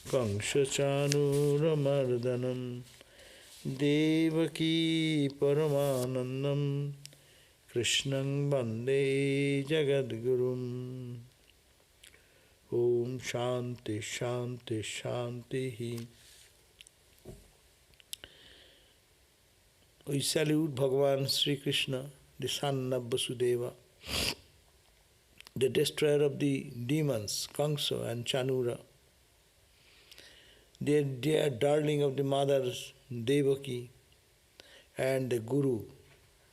Kangshachanuramardhanam Devaki Paramanandam Krishnam Vande Jagadgurum. Om Shanti Shanti Shanti. We salute Bhagavan Sri Krishna, the son of Vasudeva, the destroyer of the demons, Kamsa and Chanura, the dear darling of the mothers, Devaki, and the Guru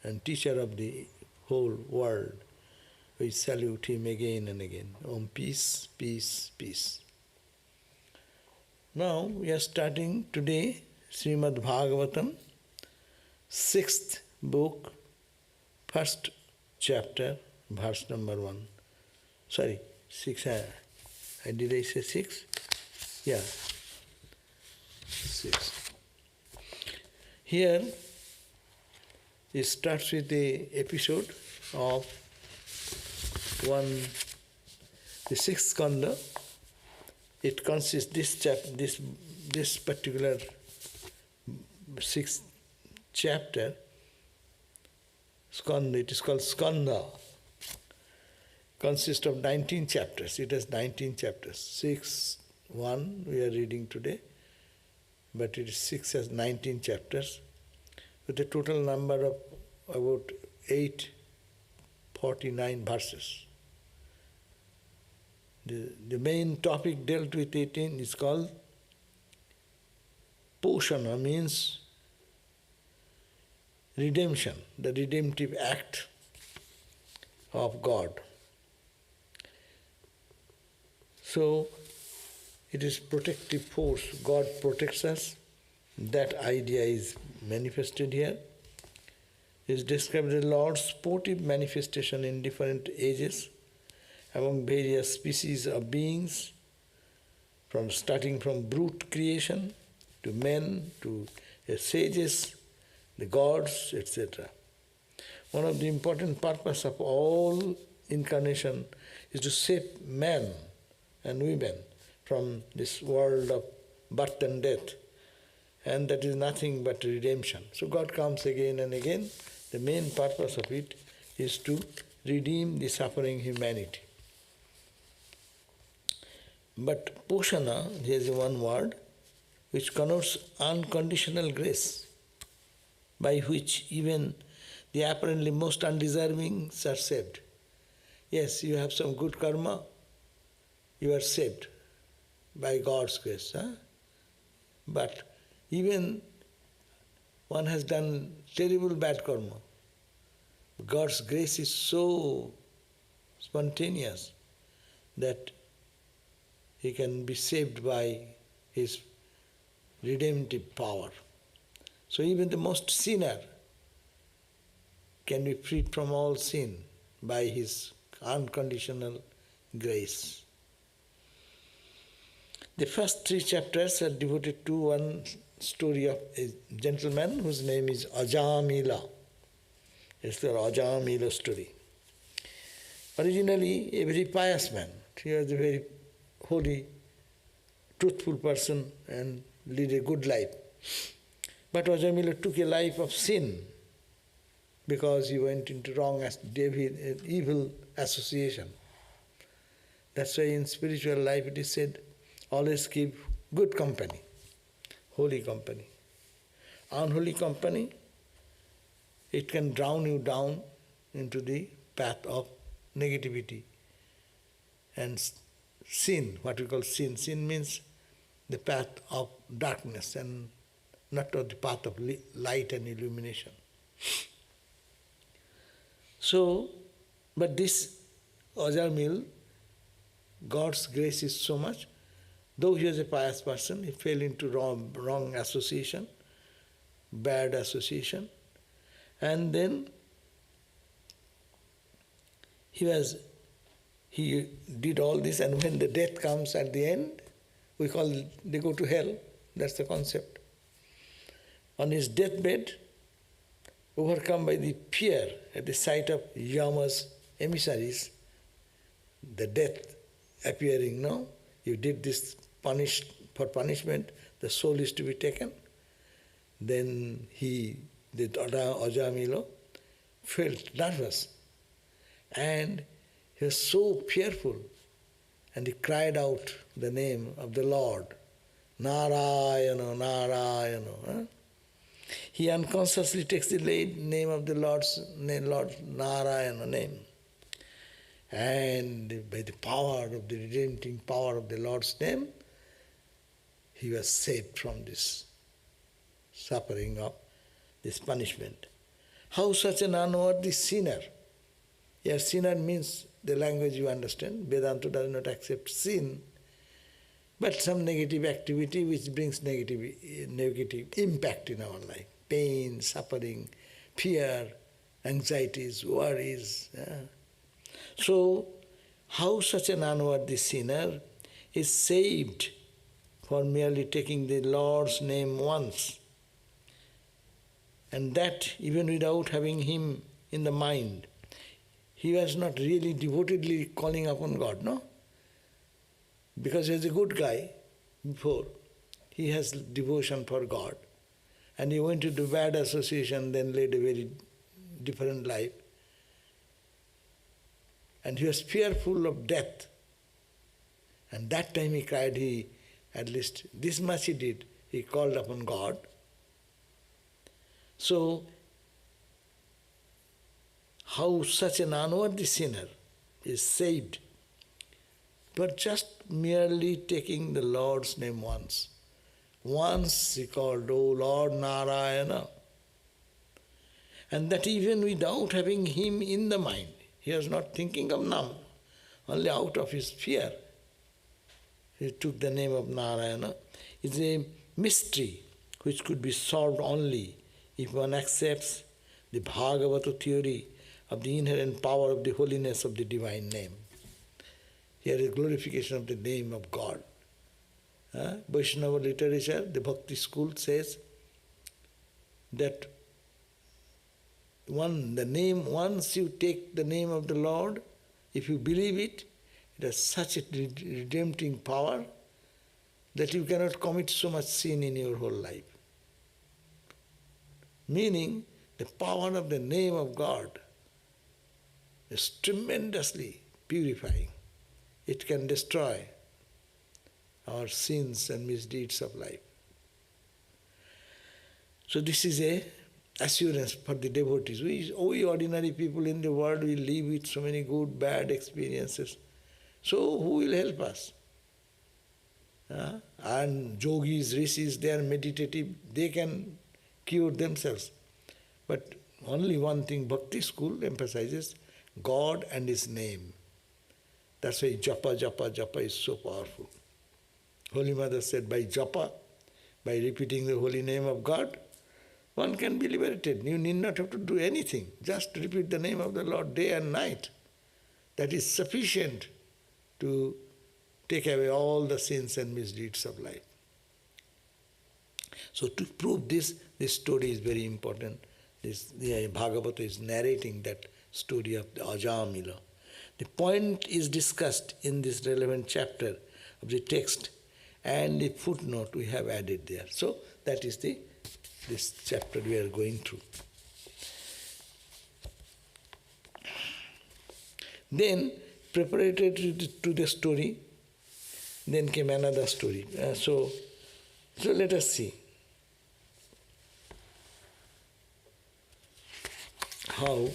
and teacher of the whole world. We salute him again and again. Om, peace, peace, peace. Now we are starting today Srimad Bhagavatam, 6th book, 1st chapter, verse number 1. Sorry, 6. Did I say 6? Yeah, 6. Here it starts with the episode of the 6th skanda. It consists this particular 6th chapter, skanda, it is called skanda, consists of 19 chapters. It has 19 chapters. 6.1 we are reading today, but it is 6 has 19 chapters, with a total number of about 849 verses. The main topic dealt with it in is called Poshana, means redemption, the redemptive act of God. So, it is protective force. God protects us. That idea is manifested here. It is described as the Lord's sportive manifestation in different ages among various species of beings, starting from brute creation to men, to sages, the gods, etc. One of the important purposes of all incarnation is to save men and women from this world of birth and death, and that is nothing but redemption. So God comes again and again. The main purpose of it is to redeem the suffering humanity. But Poshana, there is one word which connotes unconditional grace, by which even the apparently most undeserving are saved. Yes, you have some good karma, you are saved by God's grace. But even one has done terrible bad karma, God's grace is so spontaneous that he can be saved by his redemptive power. So even the most sinner can be freed from all sin by his unconditional grace. The first 3 chapters are devoted to one story of a gentleman whose name is Ajamila. It's the Ajamila story. Originally a very pious man. He was a very holy, truthful person and lead a good life. But Ajamila took a life of sin because he went into evil association. That's why in spiritual life it is said, always keep good company, holy company. Unholy company, it can drown you down into the path of negativity and sin, what we call sin. Sin means the path of darkness and not of the path of light and illumination. So, but this Ajamil, God's grace is so much, though he was a pious person, he fell into wrong association, bad association, and then he did all this, and when the death comes at the end, they go to hell. That's the concept. On his deathbed, overcome by the fear at the sight of Yama's emissaries, the death appearing, no? You did this for punishment, the soul is to be taken. Then the Ajamila, felt nervous and he was so fearful and he cried out the name of the Lord, Narayana, Narayana. He unconsciously takes the name of the Lord Narayana name. And by the power of the redeeming power of the Lord's name, he was saved from this suffering of this punishment. How such an unworthy sinner? Here sinner means the language you understand. Vedanta does not accept sin, but some negative activity which brings negative impact in our life. Pain, suffering, fear, anxieties, worries. So, how such an unworthy sinner is saved for merely taking the Lord's name once, and that even without having Him in the mind. He was not really devotedly calling upon God, no? Because he was a good guy before. He has devotion for God. And he went into bad association, then led a very different life. And he was fearful of death. And that time he cried, at least this much he did, he called upon God. So, how such an unworthy sinner is saved for just merely taking the Lord's name once. Once he called, O Lord Narayana. And that even without having Him in the mind. He was not thinking of Nam, only out of his fear. He took the name of Narayana. It's a mystery which could be solved only if one accepts the Bhagavata theory of the inherent power of the holiness of the divine name. Here is glorification of the name of God. Vaishnava literature, the Bhakti school says that once you take the name of the Lord, if you believe it, it has such a redempting power that you cannot commit so much sin in your whole life. Meaning, the power of the name of God is tremendously purifying. It can destroy our sins and misdeeds of life. So this is a assurance for the devotees. We ordinary people in the world, we live with so many good, bad experiences. So who will help us? And yogis, rishis, they are meditative, they can cure themselves. But only one thing Bhakti school emphasizes, God and His name. That's why japa, japa, japa is so powerful. Holy Mother said, by japa, by repeating the holy name of God, one can be liberated. You need not have to do anything. Just repeat the name of the Lord day and night. That is sufficient to take away all the sins and misdeeds of life. So to prove this story is very important. The Bhagavata is narrating that story of the Ajamila. The point is discussed in this relevant chapter of the text, and the footnote we have added there. So that is this chapter we are going through. Then, preparatory to the story, then came another story. So let us see how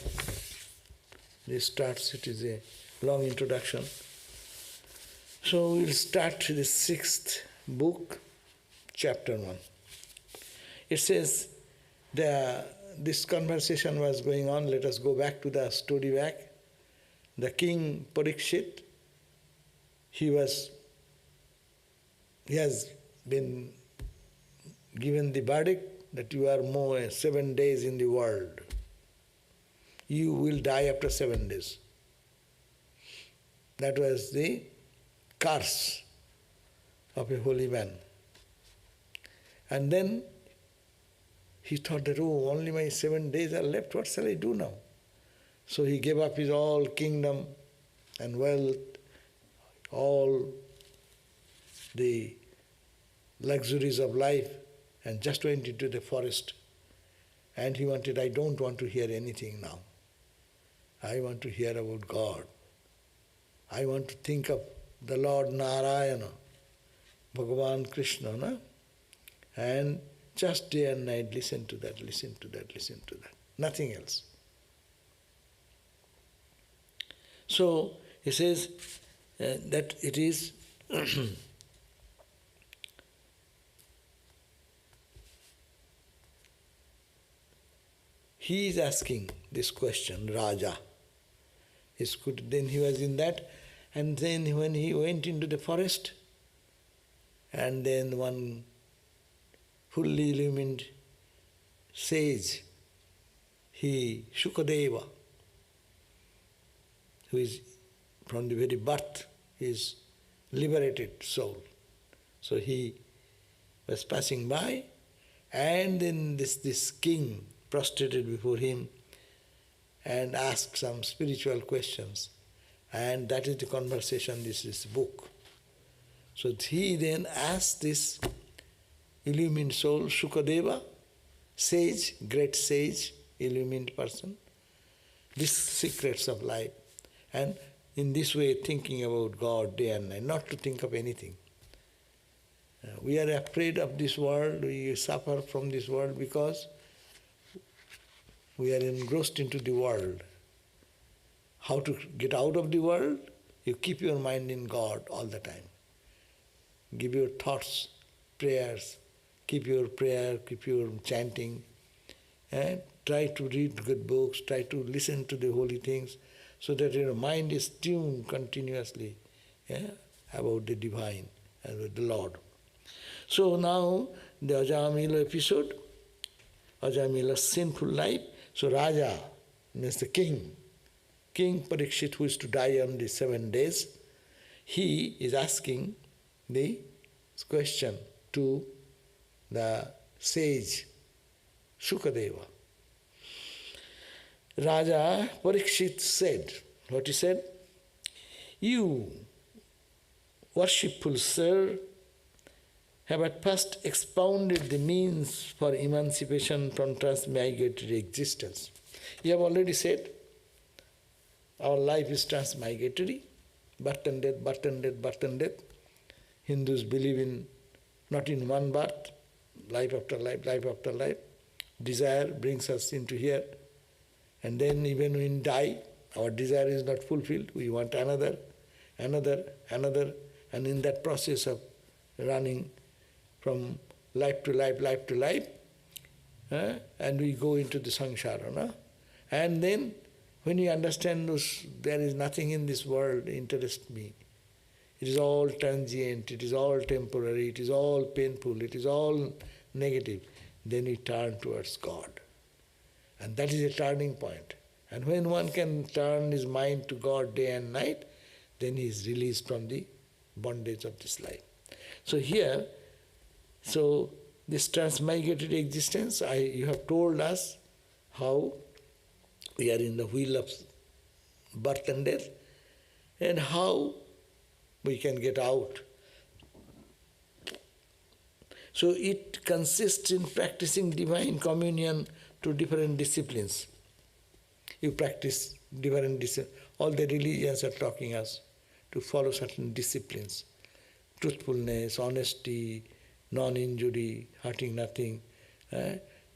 this starts. It is a long introduction. So we'll start the 6th book, chapter 1. It says, this conversation was going on. Let us go back to the story back. The king Parikshit, he has been given the verdict that you are more 7 days in the world. You will die after 7 days. That was the curse of a holy man. And then he thought that, only my 7 days are left, what shall I do now? So he gave up his all kingdom and wealth, all the luxuries of life and just went into the forest. And he wanted, I don't want to hear anything now. I want to hear about God. I want to think of the Lord Narayana, Bhagavan Krishna, no? And just day and night listen to that, listen to that, listen to that. Nothing else. So he says that it is he is asking this question, Raja. Then he was in that, and then when he went into the forest, and then one fully illumined sage, Shukadeva, who is from the very birth, is liberated soul. So he was passing by, and then this king prostrated before him and asked some spiritual questions. And that is the conversation, this is book. So he then asked this illumined soul, Shukadeva, sage, great sage, illumined person, these secrets of life. And in this way thinking about God day and night, not to think of anything. We are afraid of this world, we suffer from this world because we are engrossed into the world. How to get out of the world? You keep your mind in God all the time. Give your thoughts, prayers, keep your prayer, keep your chanting, and try to read good books, try to listen to the holy things, so that your mind is tuned continuously about the divine and with the Lord. So now the Ajamila episode, Ajamila's sinful life. So Raja means the king. King Parikshit, who is to die on the 7 days, he is asking the question to the sage Shukadeva. Raja Parikshit said, what he said? You, worshipful sir, have at first expounded the means for emancipation from transmigratory existence. You have already said, our life is transmigratory, birth and death, birth and death, birth and death. Hindus believe in not in one birth, life after life, life after life. Desire brings us into here. And then even when we die, our desire is not fulfilled. We want another, another, another. And in that process of running from life to life, life to life, and we go into the samsara. No? And then when you understand there is nothing in this world interests me, it is all transient, it is all temporary, it is all painful, it is all negative, then we turn towards God. And that is a turning point. And when one can turn his mind to God day and night, then he is released from the bondage of this life. So here, this transmigrated existence, you have told us how we are in the wheel of birth and death, and how we can get out. So it consists in practicing divine communion to different disciplines. You practice different disciplines. All the religions are talking us to follow certain disciplines. Truthfulness, honesty, non-injury, hurting nothing,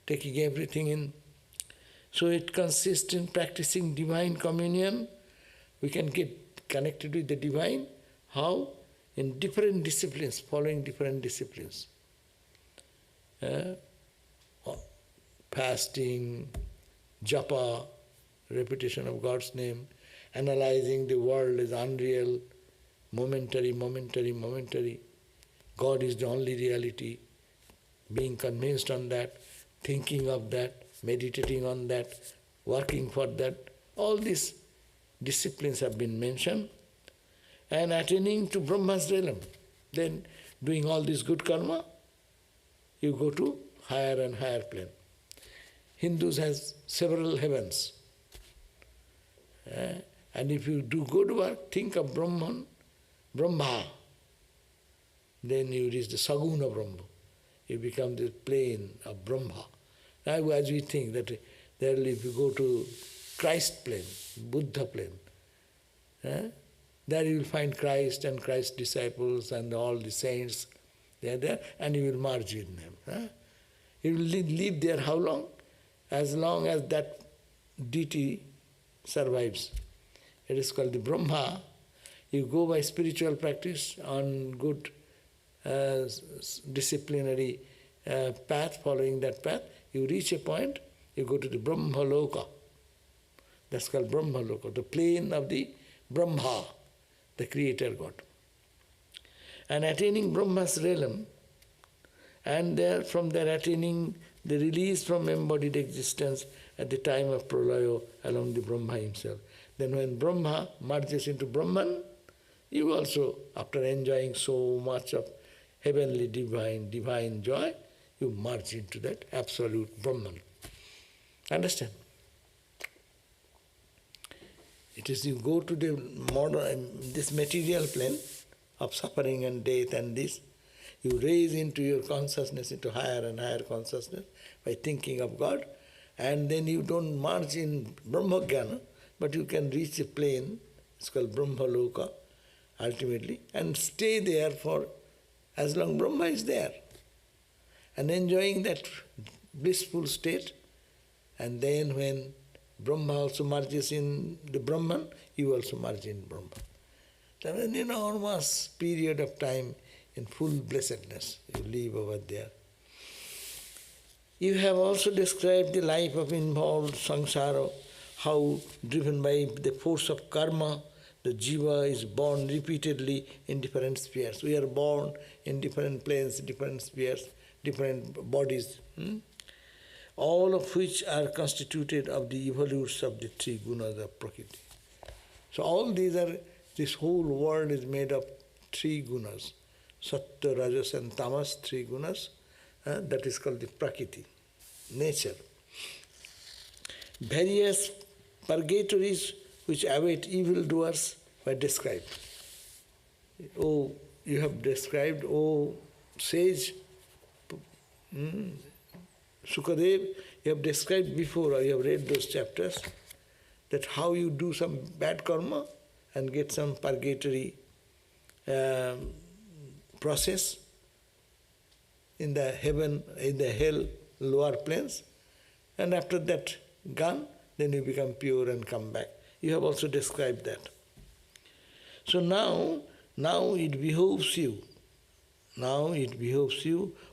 taking everything in. So it consists in practicing divine communion. We can get connected with the divine. How? In different disciplines, following different disciplines. Fasting, japa, repetition of God's name, analyzing the world as unreal, momentary, momentary, momentary. God is the only reality, being convinced on that, thinking of that, meditating on that, working for that. All these disciplines have been mentioned. And attaining to Brahma's realm, then doing all this good karma, you go to higher and higher plane. Hindus has several heavens. And if you do good work, think of Brahma, then you reach the Saguna Brahma. You become the plane of Brahma. Now, as we think that there, if you go to Christ plane, Buddha plane, there you will find Christ and Christ's disciples and all the saints. They are there, and you will merge with them. You will live there how long? As long as that deity survives. It is called the Brahma. You go by spiritual practice on good disciplinary path, following that path, you reach a point, you go to the Brahma Loka. That's called Brahma Loka, the plane of the Brahma, the Creator God. And attaining Brahma's realm, and there from there attaining the release from embodied existence at the time of Pralaya along the Brahma himself. Then when Brahma merges into Brahman, you also, after enjoying so much of heavenly divine joy, you merge into that absolute Brahman. Understand? It is you go to the this material plane of suffering and death and this, you raise into your consciousness into higher and higher consciousness by thinking of God, and then you don't merge in Brahmajnana, but you can reach a plane, it's called Brahma Loka, ultimately, and stay there for as long Brahma is there, and enjoying that blissful state. And then when Brahma also merges in the Brahman, you also merge in Brahman. There is an enormous period of time in full blessedness. You live over there. You have also described the life of involved samsara, how driven by the force of karma, the jiva is born repeatedly in different spheres. We are born in different planes, different spheres, different bodies, all of which are constituted of the evolutes of the three gunas of Prakriti. So all these are, this whole world is made of three gunas, Sattva, Rajas and Tamas, three gunas, that is called the Prakriti, nature. Various purgatories which await evildoers were described. Oh, you have described, oh sage, Sukadev, you have described before, or you have read those chapters, that how you do some bad karma and get some purgatory process in the heaven, in the hell, lower planes, and after that gone, then you become pure and come back. You have also described that. So now it behoves you,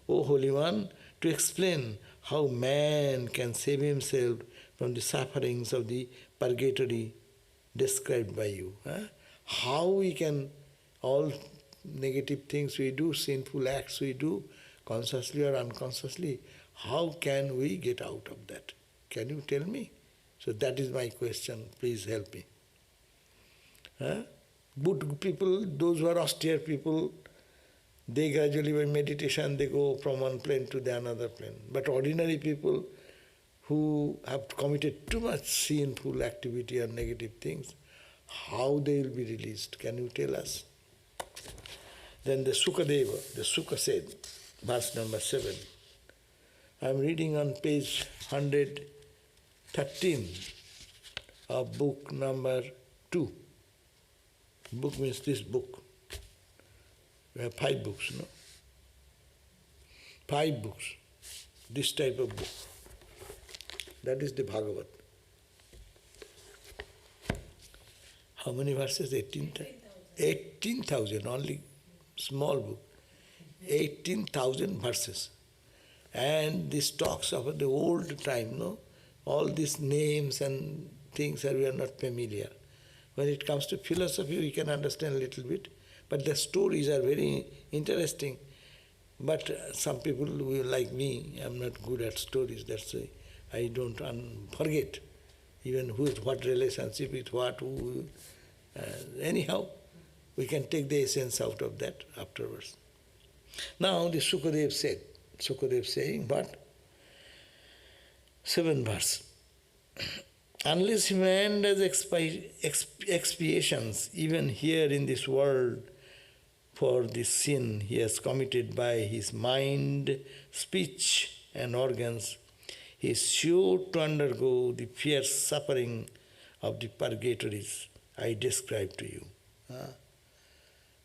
O Holy One, to explain how man can save himself from the sufferings of the purgatory described by you. How we can, all negative things we do, sinful acts we do, consciously or unconsciously, how can we get out of that? Can you tell me? So that is my question, please help me. Good people, those who are austere people, they gradually by meditation they go from one plane to the another plane. But ordinary people who have committed too much sinful activity or negative things, how they will be released? Can you tell us? Then the Sukadeva, the Suka said, verse number 7. I am reading on page 113 of book number 2. Book means this book. We have 5 books, no? 5 books, this type of book. That is the Bhagavad. How many verses? 18,000. 18,000, only small book. 18,000 verses. And this talks of the old time, no? All these names and things we are not familiar. When it comes to philosophy, we can understand a little bit, but the stories are very interesting. But some people like me, I'm not good at stories, that's why I don't forget even what relationship with what, who. Anyhow, we can take the essence out of that afterwards. Now the Sukadev saying, but 7th verse. Unless man does expiations, even here in this world, for the sin he has committed by his mind, speech and organs, he is sure to undergo the fierce suffering of the purgatories I described to you.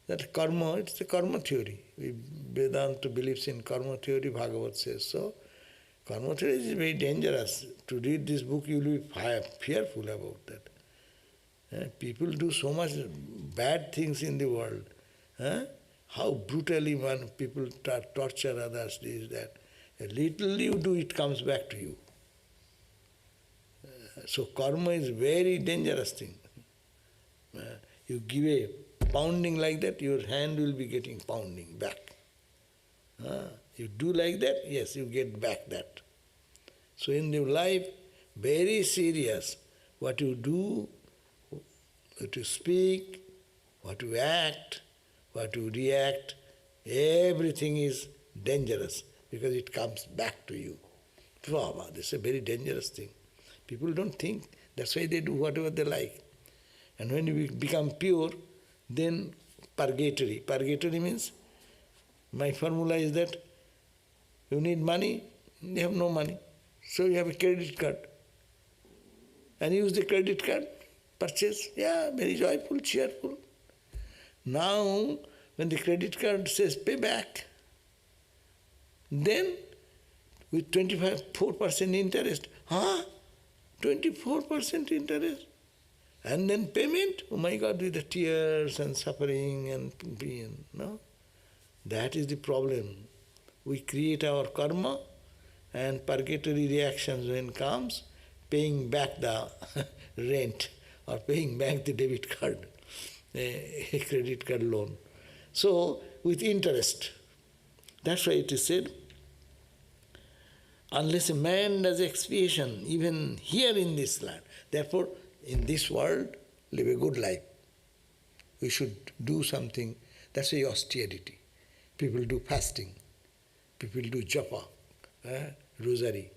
That karma, it's a karma theory. Vedanta believes in karma theory, Bhagavat says so. Karma theory is very dangerous. To read this book, you will be fearful about that. People do so much bad things in the world. How brutally people torture others, this, that. A little you do, it comes back to you. So karma is very dangerous thing. You give a pounding like that, your hand will be getting pounding back. You do like that, yes, you get back that. So in your life, very serious. What you do, what you speak, what you act, what you react, everything is dangerous because it comes back to you. This is a very dangerous thing. People don't think, that's why they do whatever they like. And when you become pure, then purgatory. Purgatory means, my formula is that you need money, you have no money. So you have a credit card. And use the credit card, purchase, very joyful, cheerful. Now, when the credit card says pay back, then with 4% interest, 24% interest? And then payment, oh my God, with the tears and suffering and pain, no? That is the problem. We create our karma and purgatory reactions when comes, paying back the rent or paying back the debit card, a credit card loan. So, with interest. That's why it is said, unless a man does expiation, even here in this land, therefore, in this world, live a good life. We should do something. That's why austerity. People do fasting. People do japa, rosary,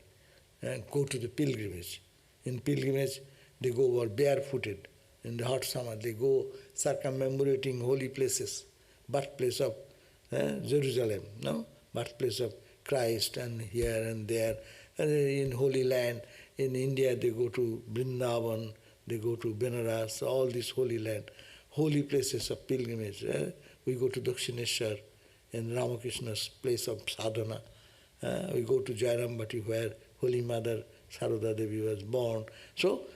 go to the pilgrimage. In pilgrimage, they go over barefooted. In the hot summer, they go circumambulating holy places, birthplace of Jerusalem, no? Birthplace of Christ, and here and there. In Holy Land, in India, they go to Vrindavan, they go to Benaras, all this holy land, holy places of pilgrimage. We go to Dakshineshwar, in Ramakrishna's place of sadhana. We go to Jairambati, where Holy Mother Sarada Devi was born. So,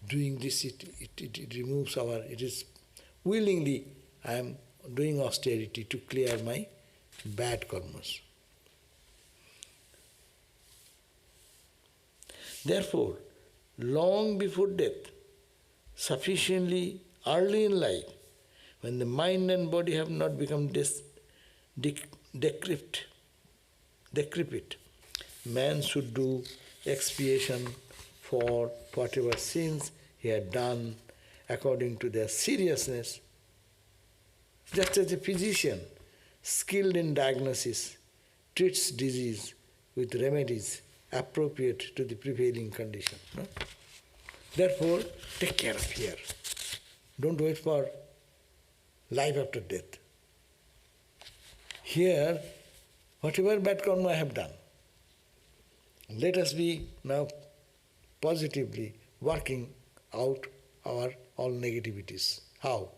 doing this, it removes it is willingly, I am doing austerity to clear my bad karmas. Therefore, long before death, sufficiently early in life, when the mind and body have not become decrepit, man should do expiation for whatever sins he had done according to their seriousness. Just as a physician, skilled in diagnosis, treats disease with remedies appropriate to the prevailing condition. No? Therefore, take care of here. Don't wait for life after death. Here, whatever bad karma I have done, let us be now positively working out our all negativities. How?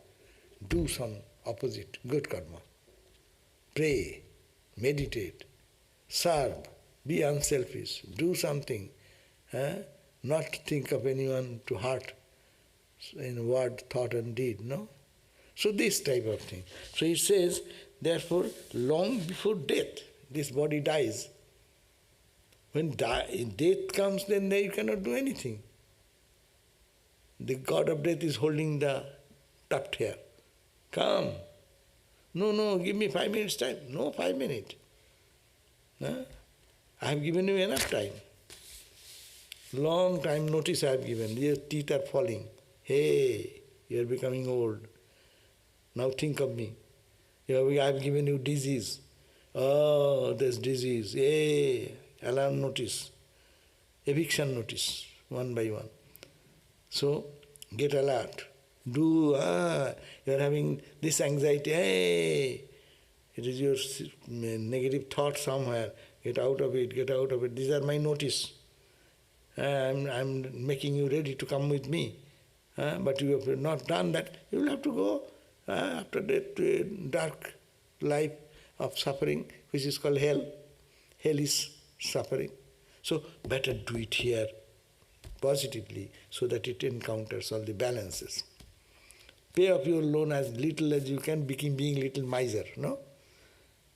Do some opposite, good karma. Pray, meditate, serve, be unselfish, do something. Not think of anyone to hurt in word, thought and deed, no? So this type of thing. So it says, therefore, long before death, this body dies. When death comes, then you cannot do anything. The god of death is holding the tuft hair. Come. No, give me 5 minutes time. No, 5 minutes. I have given you enough time. Long time notice I have given. Your teeth are falling. Hey, you are becoming old. Now think of me. I have given you disease. Oh, there's disease. Hey, alarm notice. Eviction notice, one by one. So, get alert. you are having this anxiety, hey, it is your negative thought somewhere, get out of it, get out of it. These are my notice. I'm making you ready to come with me. But you have not done that, you will have to go after that to a dark life of suffering, which is called hell. Hell is suffering. So better do it here positively so that it encounters all the balances. Pay off your loan as little as you can, being little miser, no?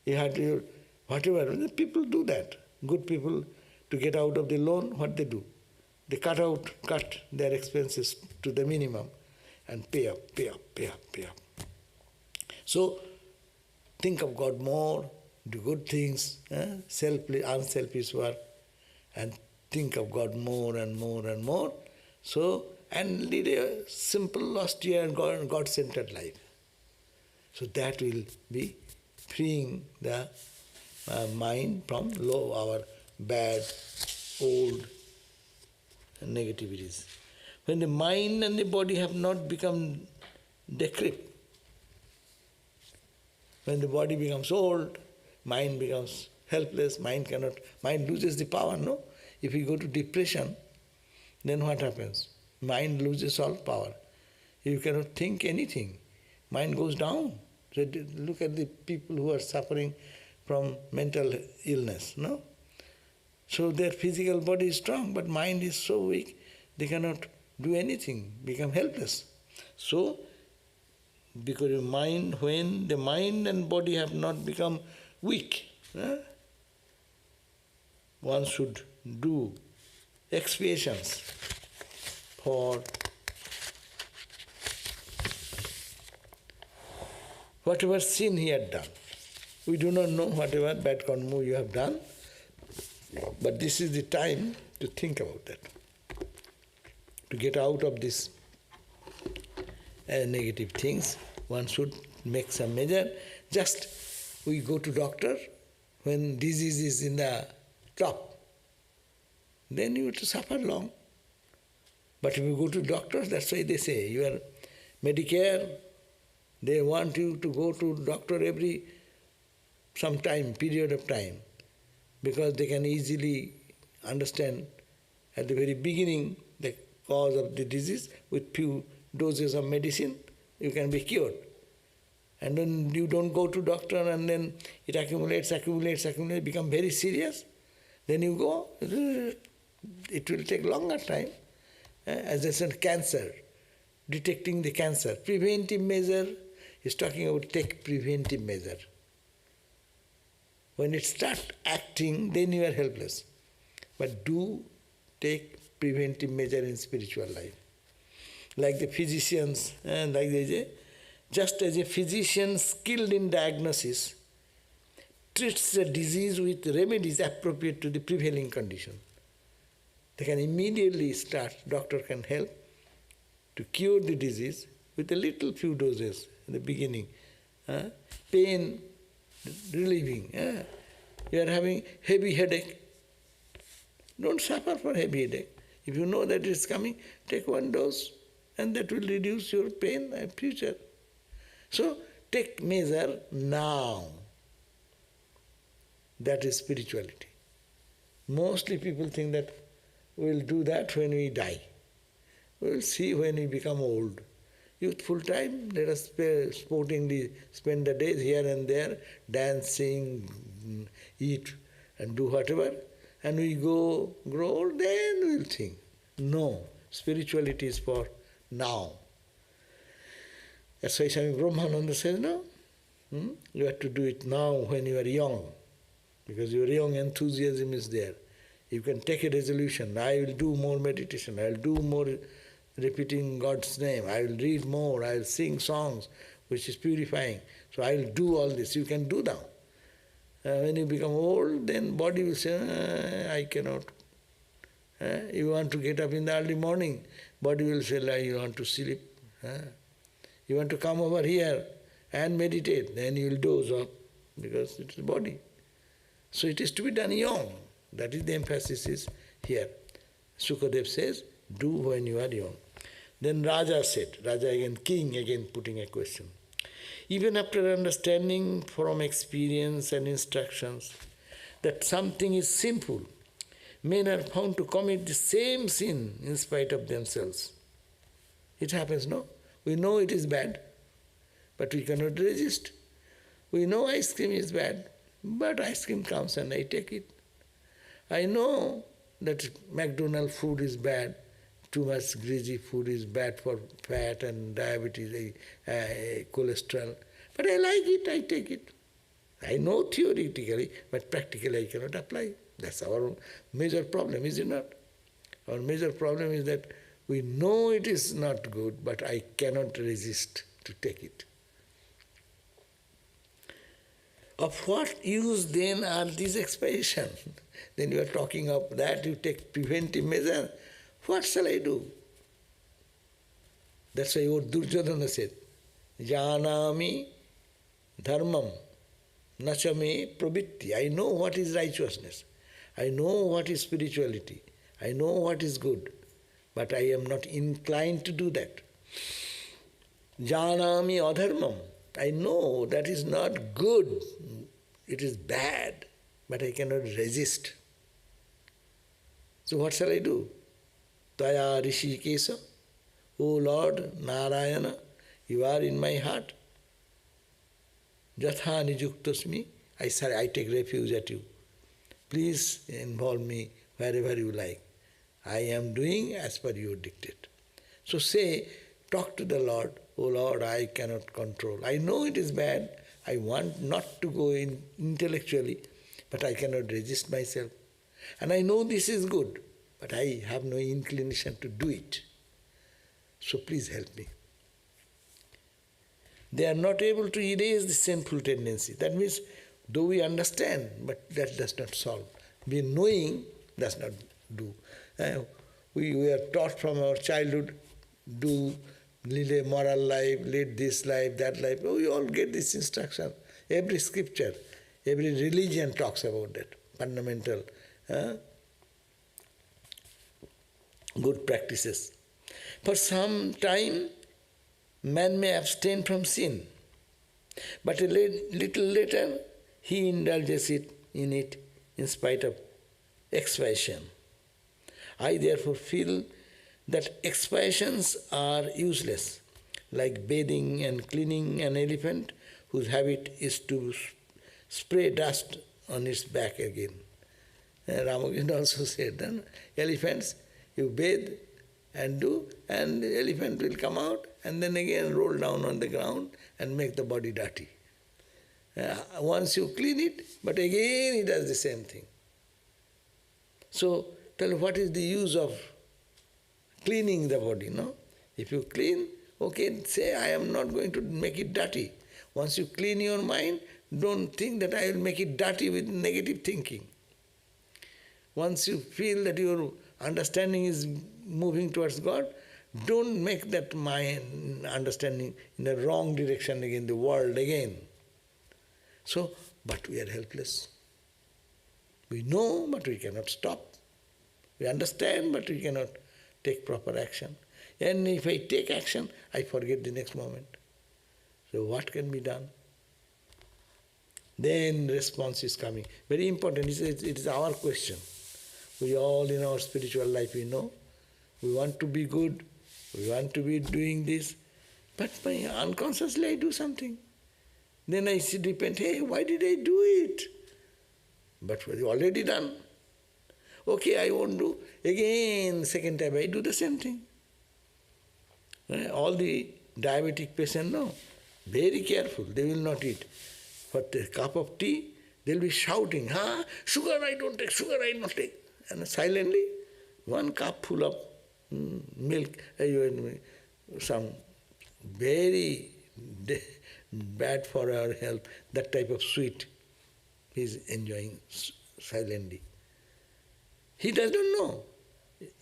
You had your, whatever, people do that. Good people, to get out of the loan, what they do? They cut their expenses to the minimum and pay up. So, think of God more, do good things, unselfish work, and think of God more and more and more. So, and lead a simple, austere, and God-centered life. So that will be freeing the mind from our bad, old negativities. When the mind and the body have not become decrepit, when the body becomes old, mind becomes helpless, mind loses the power, no? If you go to depression, then what happens? Mind loses all power. You cannot think anything. Mind goes down. So look at the people who are suffering from mental illness, no? So their physical body is strong, but mind is so weak, they cannot do anything, become helpless. So, because when the mind and body have not become weak, one should do expiations for whatever sin he had done. We do not know whatever bad karma you have done, but this is the time to think about that, to get out of these negative things. One should make some measure. Just we go to doctor when disease is in the top, then you have to suffer long. But if you go to doctors, that's why they say, you are Medicare, they want you to go to doctor every some time, period of time, because they can easily understand at the very beginning the cause of the disease. With few doses of medicine, you can be cured. And then you don't go to doctor and then it accumulates, become very serious. Then you go, it will take longer time. As I said, cancer, detecting the cancer. Preventive measure is talking about take preventive measure. When it starts acting, then you are helpless. But do take preventive measure in spiritual life. Like the physicians, like they say, just as a physician skilled in diagnosis treats the disease with remedies appropriate to the prevailing condition, they can immediately start, doctor can help to cure the disease with a little few doses in the beginning. Pain relieving. You are having heavy headache. Don't suffer for heavy headache. If you know that it is coming, take one dose and that will reduce your pain in future. So take measure now. That is spirituality. Mostly people think that we will do that when we die. We will see when we become old. Youthful time, let us sportingly spend the days here and there, dancing, eat and do whatever, and we grow old, then we will think. No, spirituality is for now. That's why Swami Brahmananda says, no, you have to do it now when you are young, because your young enthusiasm is there. You can take a resolution, I will do more meditation, I will do more repeating God's name, I will read more, I will sing songs, which is purifying. So I will do all this. You can do now. When you become old, then body will say, I cannot. You want to get up in the early morning, body will say, you want to sleep. You want to come over here and meditate, then you will doze off, because it is body. So it is to be done young. That is the emphasis is here. Sukadev says, do when you are young. Then Raja said, Raja again, king again putting a question. Even after understanding from experience and instructions that something is sinful, men are found to commit the same sin in spite of themselves. It happens, no? We know it is bad, but we cannot resist. We know ice cream is bad, but ice cream comes and I take it. I know that McDonald's food is bad, too much greasy food is bad for fat and diabetes, cholesterol, but I like it, I take it. I know theoretically, but practically I cannot apply. That's our major problem, is it not? Our major problem is that we know it is not good, but I cannot resist to take it. Of what use then are these expiations? Then you are talking of that, you take preventive measure. What shall I do? That's why what Duryodhana said, Janami dharmam nachame pravitti. I know what is righteousness. I know what is spirituality. I know what is good. But I am not inclined to do that. Janami adharmam. I know that is not good. It is bad. But I cannot resist. So what shall I do? Taya Rishikesa, O Lord Narayana, you are in my heart. Jatha nijuktasmi, I take refuge at you. Please involve me wherever you like. I am doing as per your dictate. So say, talk to the Lord, O Lord, I cannot control. I know it is bad. I want not to go in intellectually, but I cannot resist myself. And I know this is good, but I have no inclination to do it. So please help me. They are not able to erase the sinful tendency. That means, though we understand, but that does not solve. We knowing does not do. We are taught from our childhood, lead a moral life, lead this life, that life. We all get this instruction. Every scripture, every religion talks about that. Fundamental good practices. For some time, man may abstain from sin, but a little later he indulges in it in spite of expiation. I therefore feel that expiations are useless, like bathing and cleaning an elephant whose habit is to spray dust on its back again. Ramakrishna also said that elephants, you bathe and do, and the elephant will come out and then again roll down on the ground and make the body dirty. Once you clean it, but again it does the same thing. So, tell me, what is the use of cleaning the body, no? If you clean, okay, say I am not going to make it dirty. Once you clean your mind, don't think that I will make it dirty with negative thinking. Once you feel that your understanding is moving towards God, don't make that mind understanding in the wrong direction again, the world again. So, but we are helpless. We know, but we cannot stop. We understand, but we cannot take proper action. And if I take action, I forget the next moment. So what can be done? Then response is coming. Very important. It is our question. We all in our spiritual life, we know. We want to be good. We want to be doing this. But unconsciously I do something. Then I repent, hey, why did I do it? But it was already done. Okay, I won't do. Again, second time, I do the same thing. All the diabetic patients know. Very careful, they will not eat. For a cup of tea, they will be shouting, sugar I don't take, sugar I don't take. And silently, one cup full of milk, some very bad for our health, that type of sweet, he is enjoying silently. He does not know.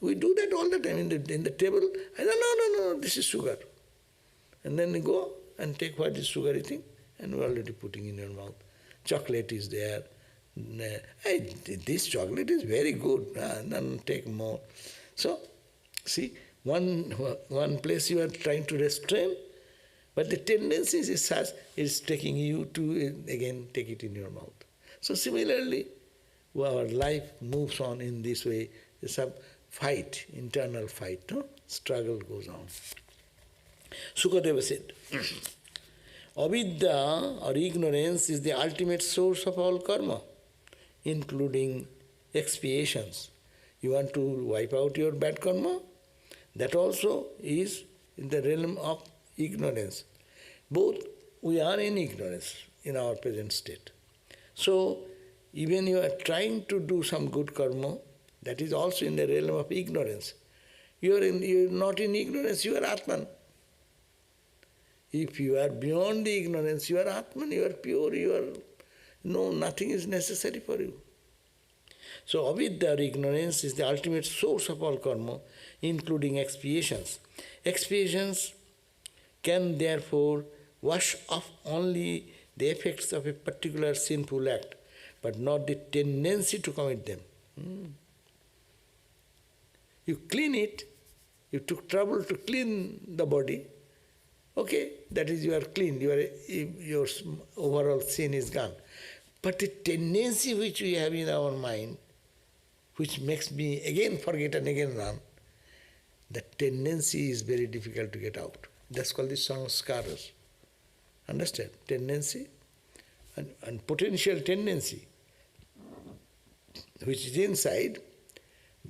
We do that all the time in the table. I don't know, this is sugar. And then we go and take what is sugary thing, and we're already putting in your mouth. Chocolate is there. Hey, this chocolate is very good. Then take more. So, see, one place you are trying to restrain, but the tendency is such, is taking you to again take it in your mouth. So similarly, our life moves on in this way. Some fight, internal fight, no? Struggle goes on. Sukadeva said, Avidya or ignorance is the ultimate source of all karma, including expiations. You want to wipe out your bad karma? That also is in the realm of ignorance. Both we are in ignorance in our present state. So, even you are trying to do some good karma, that is also in the realm of ignorance. You are not in ignorance, you are Atman. If you are beyond the ignorance, you are Atman, you are pure, nothing is necessary for you. So avidya or ignorance is the ultimate source of all karma, including expiations. Expiations can therefore wash off only the effects of a particular sinful act, but not the tendency to commit them. You clean it, you took trouble to clean the body, okay, that is you are clean, your overall sin is gone. But the tendency which we have in our mind, which makes me again forget and again run, the tendency is very difficult to get out. That's called the sanskaras. Understand? Tendency and potential tendency, which is inside,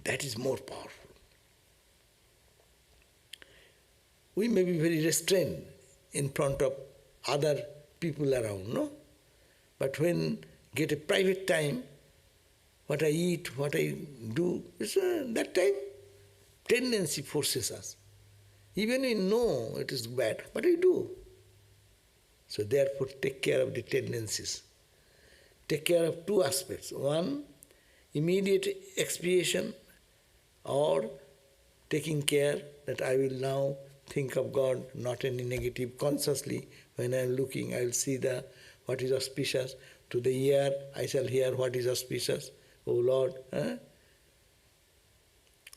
that is more powerful. We may be very restrained in front of other people around, no? But when get a private time, what I eat, what I do, that time tendency forces us. Even we know it is bad, but we do. So therefore take care of the tendencies. Take care of two aspects. One, immediate expiation, or taking care that I will now think of God, not any negative, consciously. When I am looking, I will see what is auspicious. To the ear, I shall hear what is auspicious. Oh Lord,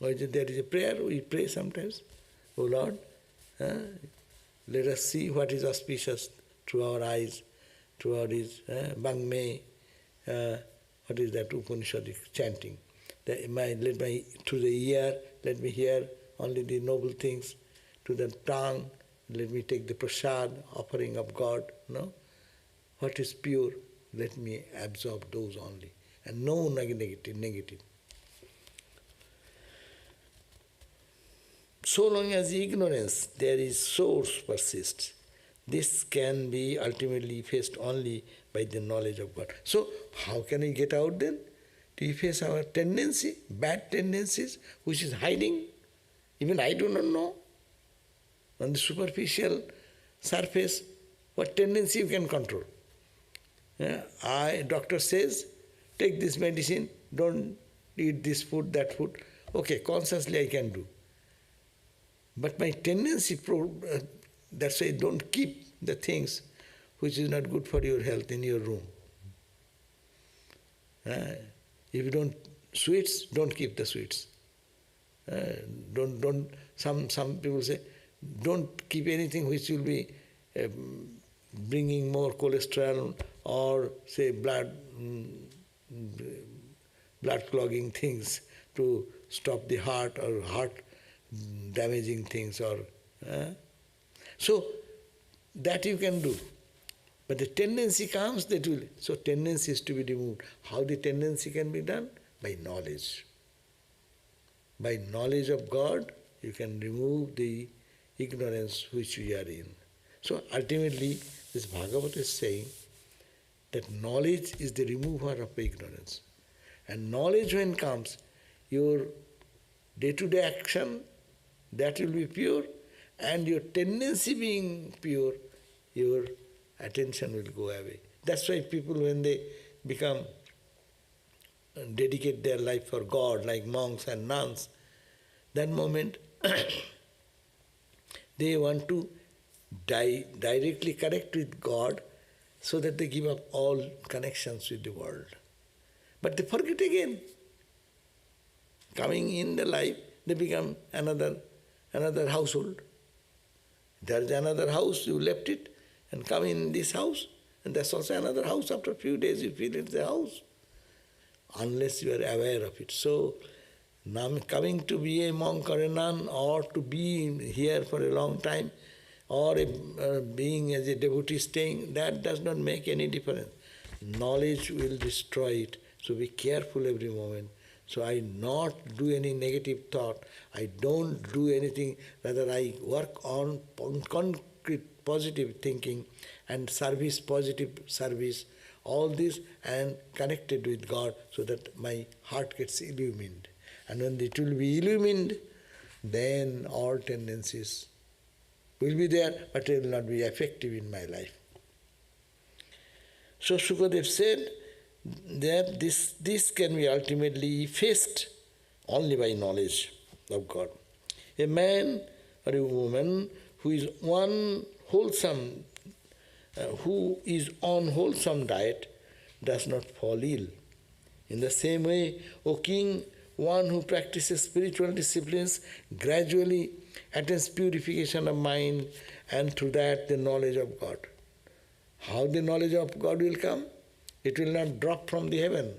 or there is a prayer, we pray sometimes. Oh Lord, let us see what is auspicious through our eyes, through our Bangme, what is that Upanishadic chanting. Through the ear, let me hear only the noble things. To the tongue, let me take the prasad, offering of God. No? What is pure, let me absorb those only. And no negative. So long as ignorance, there is source persists, this can be ultimately faced only by the knowledge of God. So how can we get out then? To face our tendency, bad tendencies, which is hiding. Even I do not know. On the superficial surface, what tendency you can control. Doctor says, take this medicine, don't eat this food, that food. Okay, consciously I can do. But my tendency, that's why don't keep the things which is not good for your health in your room. If you don't sweets, don't keep the sweets. Some people say, don't keep anything which will be bringing more cholesterol or say blood clogging things to stop the heart or heart damaging things or so that you can do. But the tendency comes, that will, so tendency is to be removed. How the tendency can be done? By knowledge. By knowledge of God, you can remove the ignorance which we are in. So ultimately, this Bhagavatam is saying that knowledge is the remover of ignorance. And knowledge when comes, your day-to-day action, that will be pure, and your tendency being pure, your attention will go away. That's why people, when they dedicate their life for God, like monks and nuns, that moment they want to directly connect with God so that they give up all connections with the world. But they forget again. Coming in the life, they become another another household. There is another house, you left it and come in this house, and that's also another house. After a few days you feel it's a house, unless you are aware of it. So, now coming to be a monk or a nun, or to be here for a long time, or being as a devotee staying, that does not make any difference. Knowledge will destroy it. So be careful every moment. So I not do any negative thought. I don't do anything. Rather I work on concrete positive thinking and service, positive service, all this, and connected with God so that my heart gets illumined. And when it will be illumined, then all tendencies will be there, but it will not be effective in my life. So Shukadev said that this can be ultimately effaced only by knowledge of God. A man or a woman who is on wholesome diet does not fall ill. In the same way, O king, one who practices spiritual disciplines gradually attains purification of mind, and through that the knowledge of God. How the knowledge of God will come? It will not drop from the heaven.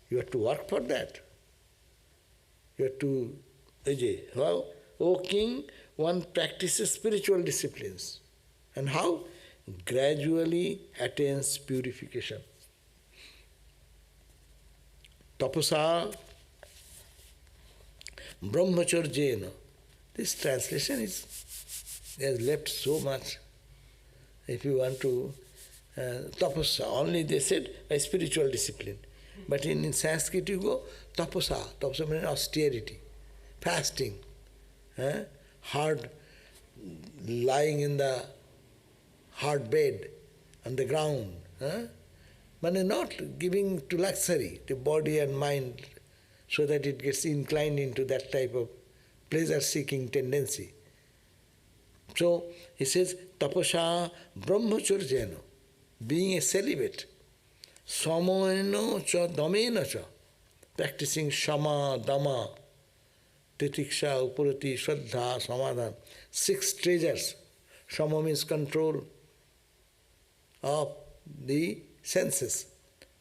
You have to work for that. You have to, how? O king, one practices spiritual disciplines. And how? Gradually attains purification. Tapasa brahmacharjena. This translation has left so much. If you want to, tapasa, only they said a spiritual discipline. But in Sanskrit you go, tapasa. Tapasa means austerity, fasting, hard, lying in the hard bed, on the ground. But not giving to luxury, to body and mind, so that it gets inclined into that type of pleasure-seeking tendency. So he says, tapasya brahmacharjena, being a celibate, samoeno cha damena cha, practicing shama, dhamma, titiksha, upurati, shraddha, samadhan, 6 treasures. Shama means control of the senses.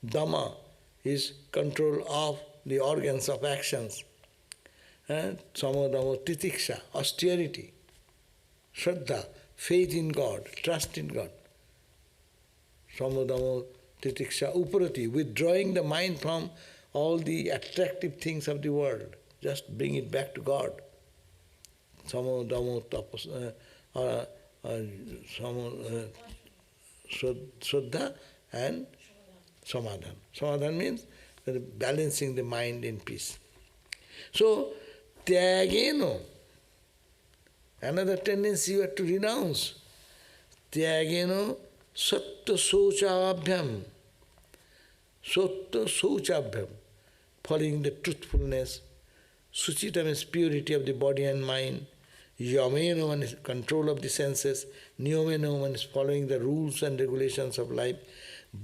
Dhamma is control of the organs of actions. Samadhamma, titiksha, austerity. Shraddha, faith in God, trust in God. Samadhamma, titiksha, upurati, withdrawing the mind from all the attractive things of the world. Just bring it back to God. Samadhamma, Shraddha and Samadhan. Samadhan means balancing the mind in peace. So, tyageno, another tendency you have to renounce. Tyageno sattva sociabhyam. Sattva sociabhyam, following the truthfulness. Suchita means purity of the body and mind. Yameno one is control of the senses. Niyameno one is following the rules and regulations of life.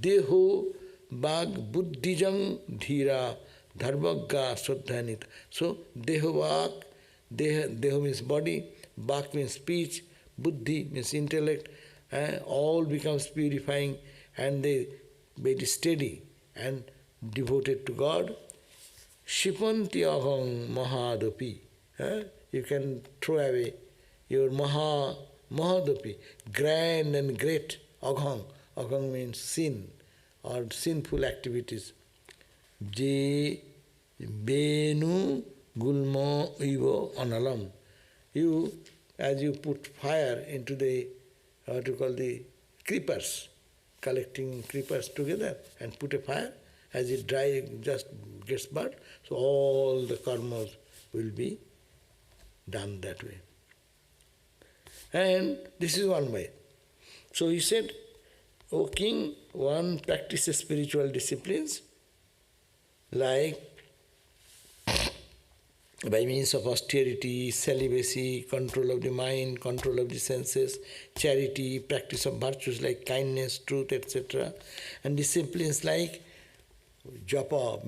Deho bag buddhijang dhira dharvagga swadhanita. So deho bag, deho means body, bag means speech, buddhi means intellect, all becomes purifying, and they be steady and devoted to God. Shipanti aham mahadapi. You can throw away your mahadapi, grand and great agham. Agham means sin or sinful activities. Je benu gulmo ivo analam. You, as you put fire into the, the creepers, collecting creepers together and put a fire, as it dry, just gets burnt, so all the karmas will be done that way. And this is one way. So he said, O king, one practices spiritual disciplines like by means of austerity, celibacy, control of the mind, control of the senses, charity, practice of virtues like kindness, truth, etc. And disciplines like japa,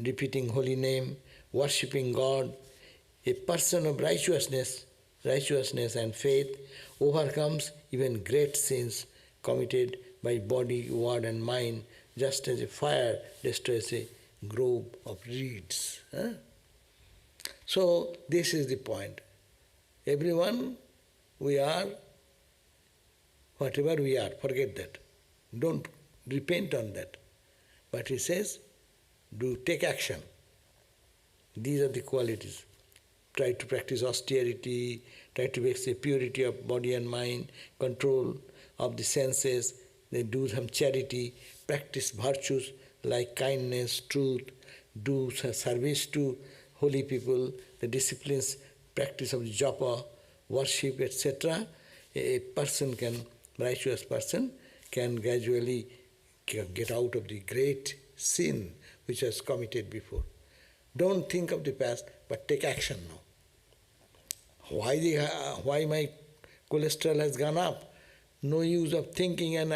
repeating holy name, worshipping God, A person of righteousness and faith overcomes even great sins committed by body, word and mind, just as a fire destroys a grove of reeds. So this is the point. Everyone, we are, whatever we are, forget that. Don't repent on that. But he says, take action. These are the qualities. Try to practice austerity, try to make the purity of body and mind, control of the senses, then do some charity, practice virtues like kindness, truth, do service to holy people, the disciplines, practice of japa, worship, etc. A righteous person can gradually get out of the great sin which was committed before. Don't think of the past, but take action now. Why my cholesterol has gone up? No use of thinking and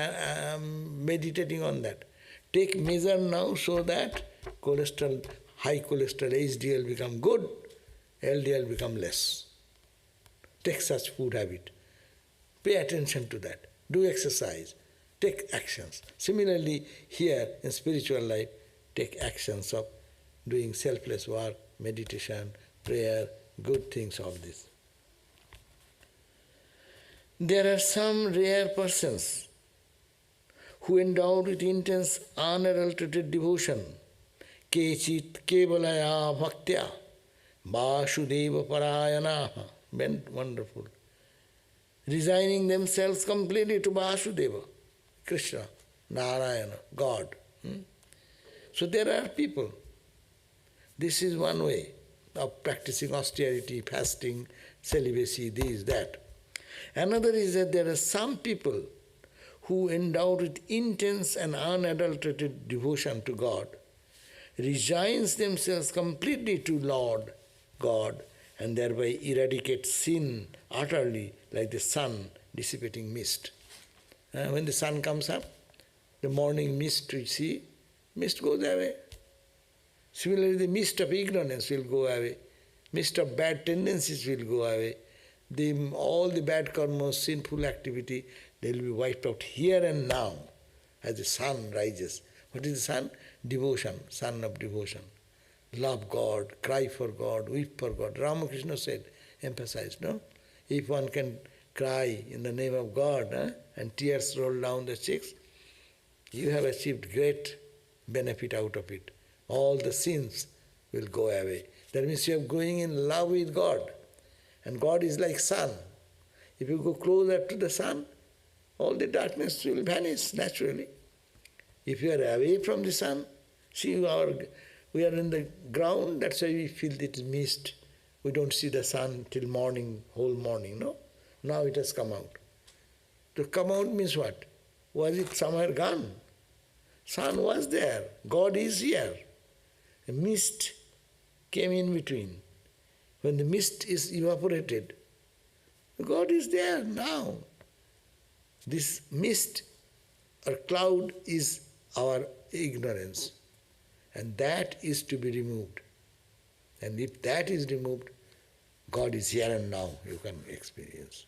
meditating on that. Take measure now so that high cholesterol, HDL become good, LDL become less. Take such food habit. Pay attention to that. Do exercise. Take actions. Similarly, here in spiritual life, take actions of doing selfless work, meditation, prayer, good things of this. There are some rare persons who endowed with intense, unadulterated devotion, Ch1.1 bhaktya, Vasudeva parayanaha, wonderful, resigning themselves completely to Vasudeva, Krishna, Narayana, God. So there are people. This is one way of practicing austerity, fasting, celibacy, this, that. Another is that there are some people who endowed with intense and unadulterated devotion to God, resigns themselves completely to Lord God, and thereby eradicate sin utterly like the sun dissipating mist. When the sun comes up, the morning mist we see, mist goes away. Similarly, the mist of ignorance will go away, mist of bad tendencies will go away, all the bad karmas, sinful activity, they will be wiped out here and now as the sun rises. What is the sun? Devotion, sun of devotion. Love God, cry for God, weep for God. Ramakrishna said, emphasized, no? If one can cry in the name of God and tears roll down the cheeks, you have achieved great benefit out of it. All the sins will go away. That means you are going in love with God. And God is like sun. If you go closer to the sun, all the darkness will vanish naturally. If you are away from the sun, see we are in the ground, that's why we feel it is mist. We don't see the sun till morning, whole morning, no? Now it has come out. To come out means what? Was it somewhere gone? Sun was there. God is here. A mist came in between. When the mist is evaporated, God is there now. This mist or cloud is our ignorance, and that is to be removed. And if that is removed, God is here and now, you can experience.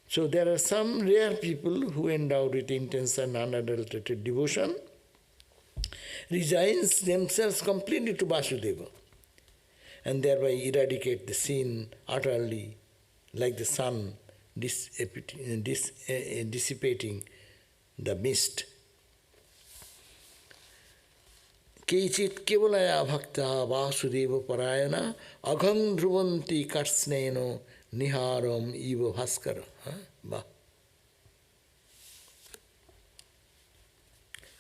So there are some rare people who endowed with intense and unadulterated devotion, resigns themselves completely to Vasudeva, and thereby eradicate the sin utterly, like the sun dissipating the mist. Ch1.1 kevalaya bhakta Vasudeva parayana agham dhruvanti karsneno niharam iva bhaskara.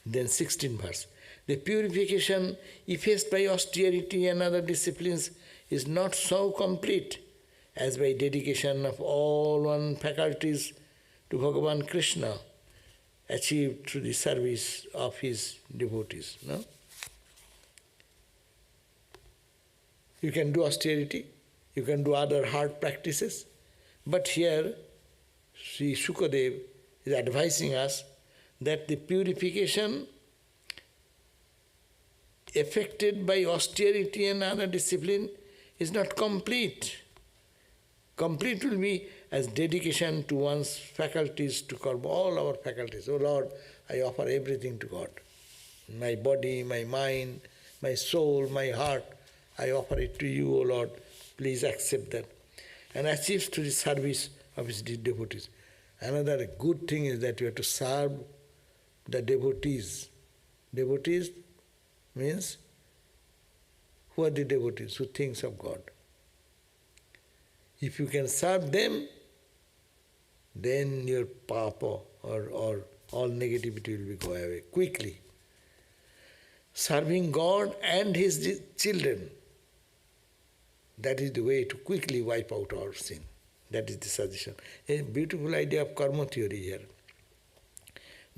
Then 16th verse. The purification effaced by austerity and other disciplines is not so complete as by dedication of all one's faculties to Bhagavan Krishna, achieved through the service of his devotees. No? You can do austerity, you can do other hard practices, but here Sri Shukadev is advising us that the purification effected by austerity and other discipline is not complete. Complete will be as dedication to one's faculties, to curb all our faculties. Oh Lord, I offer everything to God. My body, my mind, my soul, my heart, I offer it to you, O Lord. Please accept that. And achieves to the service of his devotees. Another good thing is that you have to serve the devotees. Devotees means, who are the devotees? Who thinks of God. If you can serve them, then your papa or all negativity will be go away quickly. Serving God and his children, that is the way to quickly wipe out our sin. That is the suggestion. A beautiful idea of karma theory here.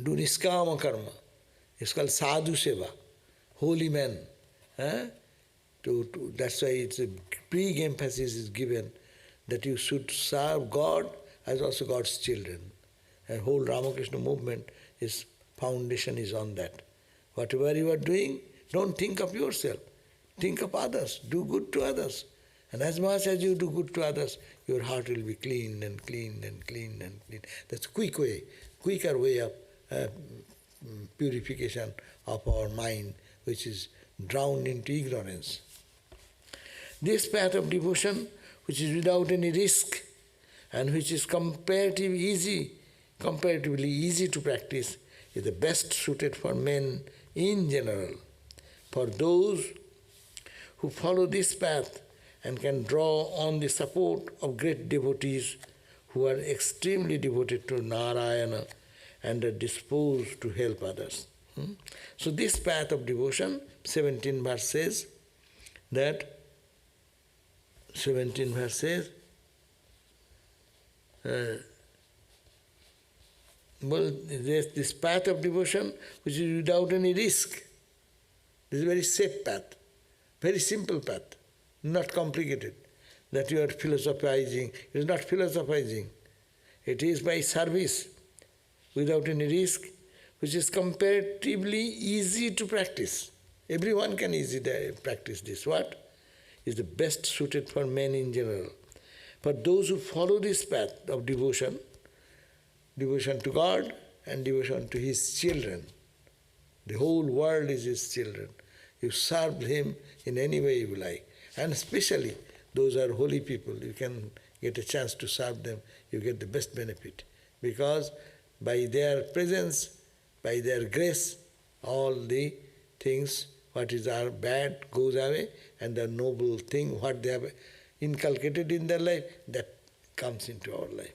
Do niskama karma. It's called sadhu seva, holy man. That's why it's a big emphasis is given that you should serve God as also God's children. And whole Ramakrishna movement, its foundation is on that. Whatever you are doing, don't think of yourself. Think of others. Do good to others. And as much as you do good to others, your heart will be clean and clean and clean and clean. That's a quicker way of purification of our mind, which is drowned into ignorance. This path of devotion, which is without any risk and which is comparatively easy to practice, is the best suited for men in general. For those who follow this path and can draw on the support of great devotees who are extremely devoted to Narayana and are disposed to help others. So this path of devotion, 17th verse says that, this path of devotion which is without any risk. This is a very safe path, very simple path, not complicated. That you are philosophizing. It is not philosophizing. It is by service, without any risk, which is comparatively easy to practice. Everyone can easily practice this. What? Is the best suited for men in general. For those who follow this path of devotion, devotion to God and devotion to his children. The whole world is his children. You serve him in any way you like. And especially those are holy people. You can get a chance to serve them. You get the best benefit. Because by their presence, by their grace, all the things, what is our bad goes away, and the noble thing, what they have inculcated in their life, that comes into our life.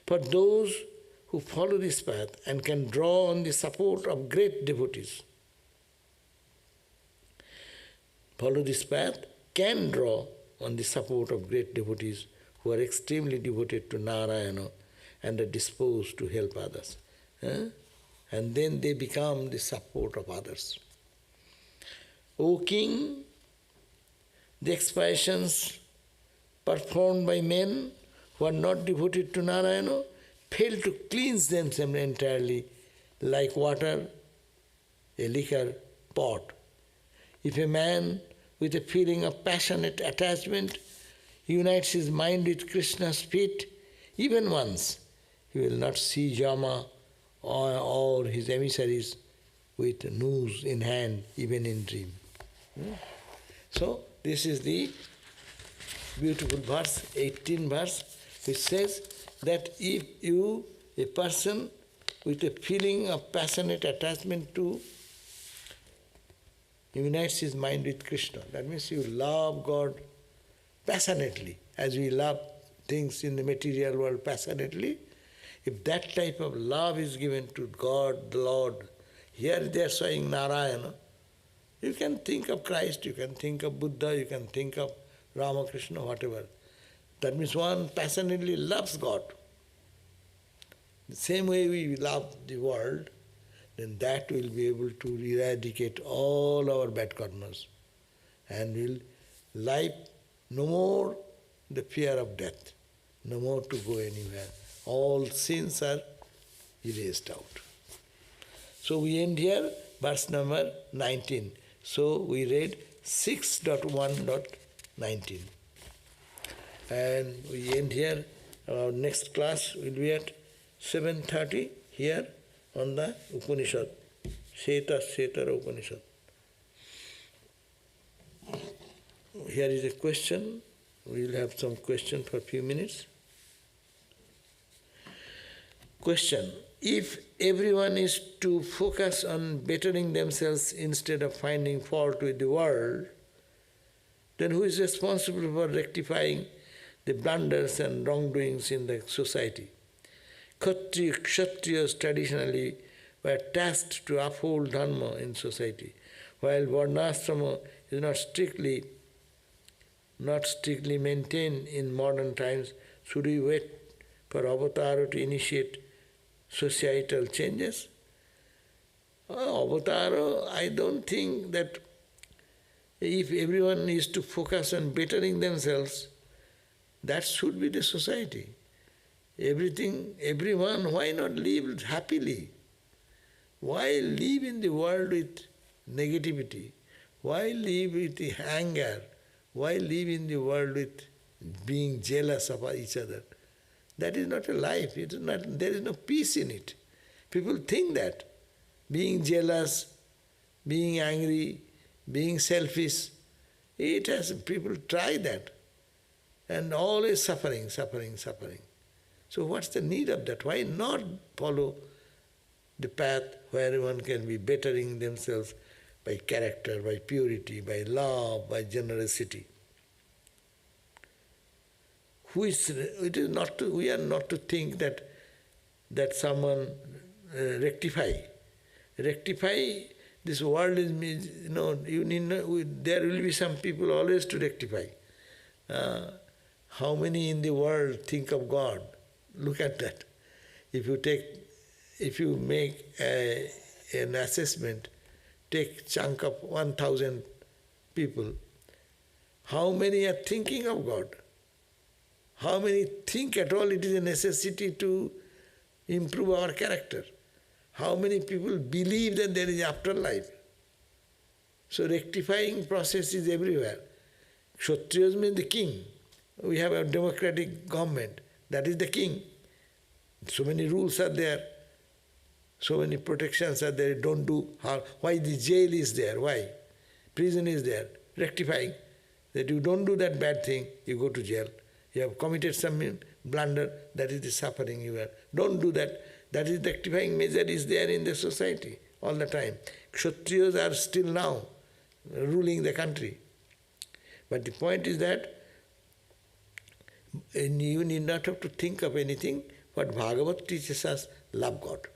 For those who follow this path and can draw on the support of great devotees, follow this path, can draw on the support of great devotees who are extremely devoted to Narayana and are disposed to help others. And then they become the support of others. O King, the expiations performed by men who are not devoted to Narayana fail to cleanse themselves entirely like water, a liquor pot. If a man with a feeling of passionate attachment unites his mind with Krishna's feet, even once, he will not see Yama or his emissaries with noose in hand, even in dream. So, this is the beautiful verse, 18th verse, which says that if you, a person with a feeling of passionate attachment to, unites his mind with Krishna, that means you love God passionately, as we love things in the material world passionately. If that type of love is given to God, the Lord, here they are saying Narayana, you can think of Christ, you can think of Buddha, you can think of Ramakrishna, whatever. That means one passionately loves God. The same way we love the world, then that will be able to eradicate all our bad karmas and will life no more the fear of death, no more to go anywhere. All sins are erased out. So we end here, verse number 19. So we read 6.1.19. And we end here. Our next class will be at 7:30 here on the Upanishad, Setara Upanishad. Here is a question. We will have some question for a few minutes. Question: if everyone is to focus on bettering themselves instead of finding fault with the world, then who is responsible for rectifying the blunders and wrongdoings in the society? Kshatriyas traditionally were tasked to uphold dharma in society, while varnashrama is not strictly maintained in modern times. Should we wait for Avatar to initiate societal changes? Avatar, I don't think that if everyone is to focus on bettering themselves, that should be the society. Everyone, why not live happily? Why live in the world with negativity? Why live with anger? Why live in the world with being jealous of each other? That is not a life. It is not, there is no peace in it. People think that being jealous, being angry, being selfish, people try that. And always suffering. So what's the need of that? Why not follow the path where one can be bettering themselves by character, by purity, by love, by generosity? We are not to think that someone rectify. This world is, there will be some people always to rectify. How many in the world think of God? Look at that. If you make an assessment, take chunk of 1,000 people, how many are thinking of God? How many think at all it is a necessity to improve our character? How many people believe that there is afterlife? So rectifying process is everywhere. Kshatriyas means the king. We have a democratic government. That is the king. So many rules are there. So many protections are there. Don't do harm. Why the jail is there? Why? Prison is there. Rectifying. That you don't do that bad thing, you go to jail. You have committed some blunder, that is the suffering you have. Don't do that. That is the rectifying measure is there in the society all the time. Kshatriyas are still now ruling the country. But the point is that you need not have to think of anything, but Bhagavad teaches us, love God.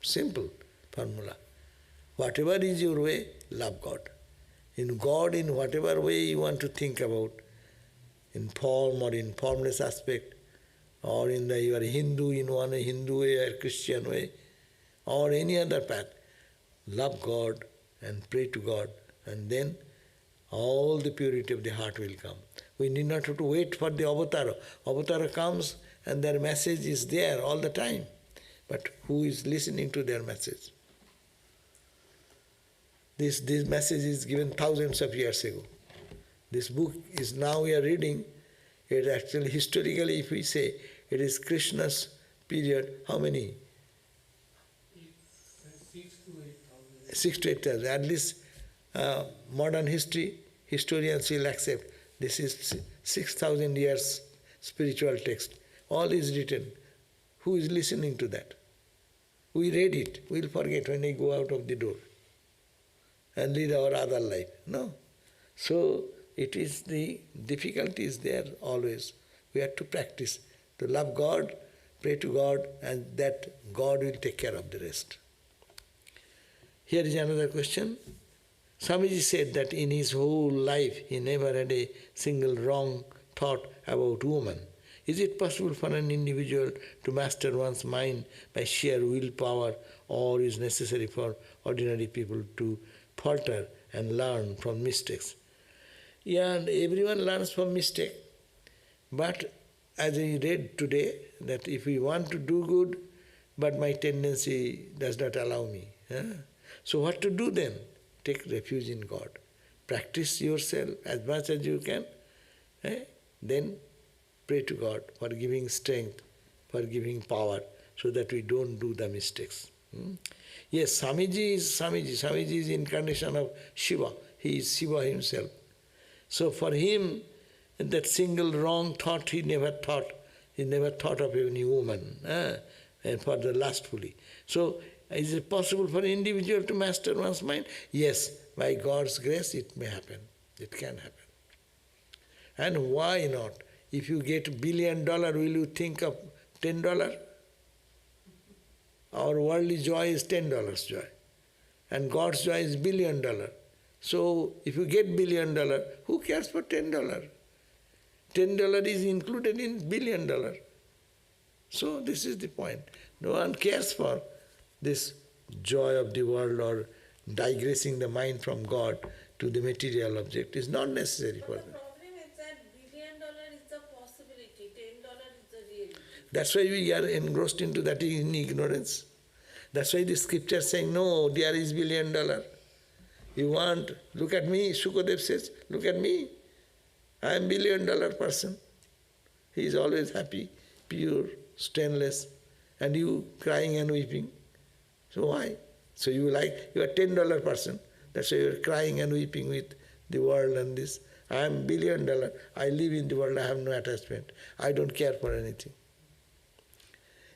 Simple formula. Whatever is your way, love God. In God, in whatever way you want to think about, in form or in formless aspect, or in you are Hindu in one Hindu way or Christian way, or any other path, love God and pray to God, and then all the purity of the heart will come. We need not have to wait for the avatar. Avatar comes and their message is there all the time. But who is listening to their message? This message is given thousands of years ago. This book is now we are reading. It actually, historically, if we say, it is Krishna's period. How many? 6 to 8,000. At least modern historians will accept this is 6,000 years spiritual text. All is written. Who is listening to that? We read it. We'll forget when we go out of the door and lead our other life. No. So it is the difficulty is there always. We have to practice to love God, pray to God, and that God will take care of the rest. Here is another question. Swamiji said that in his whole life he never had a single wrong thought about woman. Is it possible for an individual to master one's mind by sheer willpower, or is necessary for ordinary people to falter and learn from mistakes? Yeah, and everyone learns from mistake. But as I read today, that if we want to do good, but my tendency does not allow me. So what to do then? Take refuge in God. practice yourself as much as you can, then pray to God for giving strength, for giving power, so that we don't do the mistakes. Yes, Swamiji is incarnation of Shiva. He is Shiva himself. So for him, that single wrong thought he never thought. He never thought of any woman, and for the lustfully. So is it possible for an individual to master one's mind? Yes, by God's grace it may happen. It can happen. And why not? If you get $1 billion, will you think of $10? Our worldly joy is $10 joy. And God's joy is $1 billion. So if you get $1 billion, who cares for $10? $10 is included in $1 billion. So this is the point. No one cares for this joy of the world or digressing the mind from God to the material object. It's not necessary for them. The problem is that $1 billion is the possibility, $10 is the reality. That's why we are engrossed into that in ignorance. That's why the scripture is saying, no, there is $1 billion. You want, look at me, Shukadev says, look at me. I am $1 billion person. He is always happy, pure, stainless, and you crying and weeping. So why? So you are $10 person. That's why you are crying and weeping with the world and this. I am $1 billion. I live in the world. I have no attachment. I don't care for anything.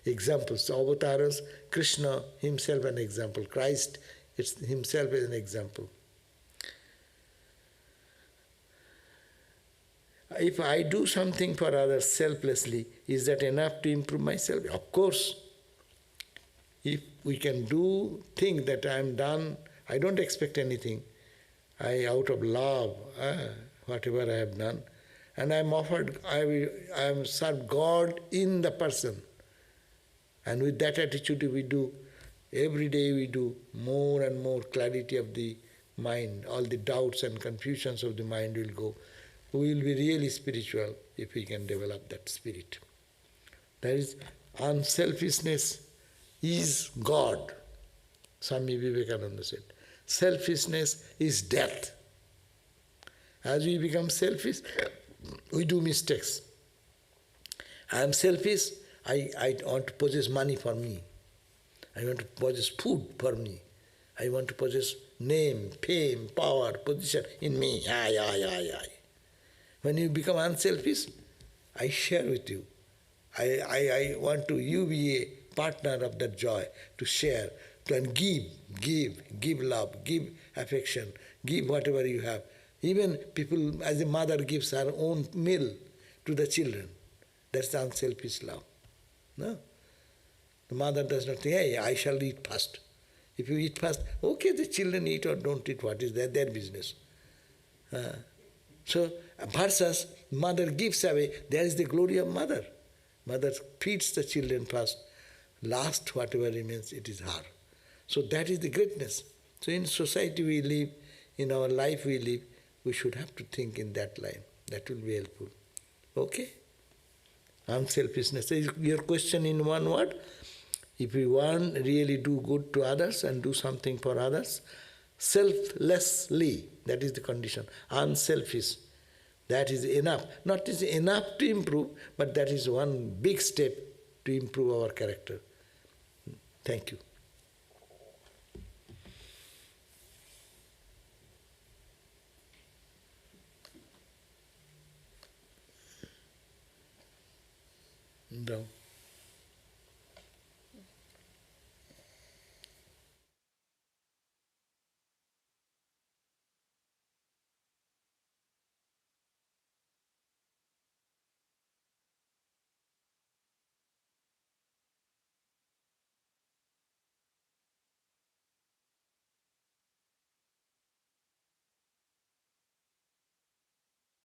Examples. Avatars, Krishna himself an example. Christ himself is an example. If I do something for others selflessly, is that enough to improve myself? Of course. If we can think that I am done, I don't expect anything. Out of love, whatever I have done, and I am offered, I am served God in the person. And with that attitude we do, every day we do, more and more clarity of the mind, all the doubts and confusions of the mind will go. We will be really spiritual if we can develop that spirit. That is, unselfishness is God. Swami Vivekananda said, selfishness is death. As we become selfish, we do mistakes. I am selfish, I want to possess money for me. I want to possess food for me. I want to possess name, fame, power, position in me. I. When you become unselfish, I share with you. I want you be a partner of that joy, to share, and give love, give affection, give whatever you have. Even people, as a mother gives her own meal to the children, that's the unselfish love. No? The mother does not think, hey, I shall eat first. If you eat first, okay, the children eat or don't eat, what is their business? So, versus mother gives away, there is the glory of mother. Mother feeds the children first, last whatever remains, it is her. So that is the greatness. So in society we live, in our life we live, we should have to think in that line. That will be helpful. Okay? Unselfishness. Your question in one word, if we want really do good to others and do something for others, selflessly, that is the condition. Unselfish, that is enough. Not is enough to improve, but that is one big step to improve our character. Thank you. No.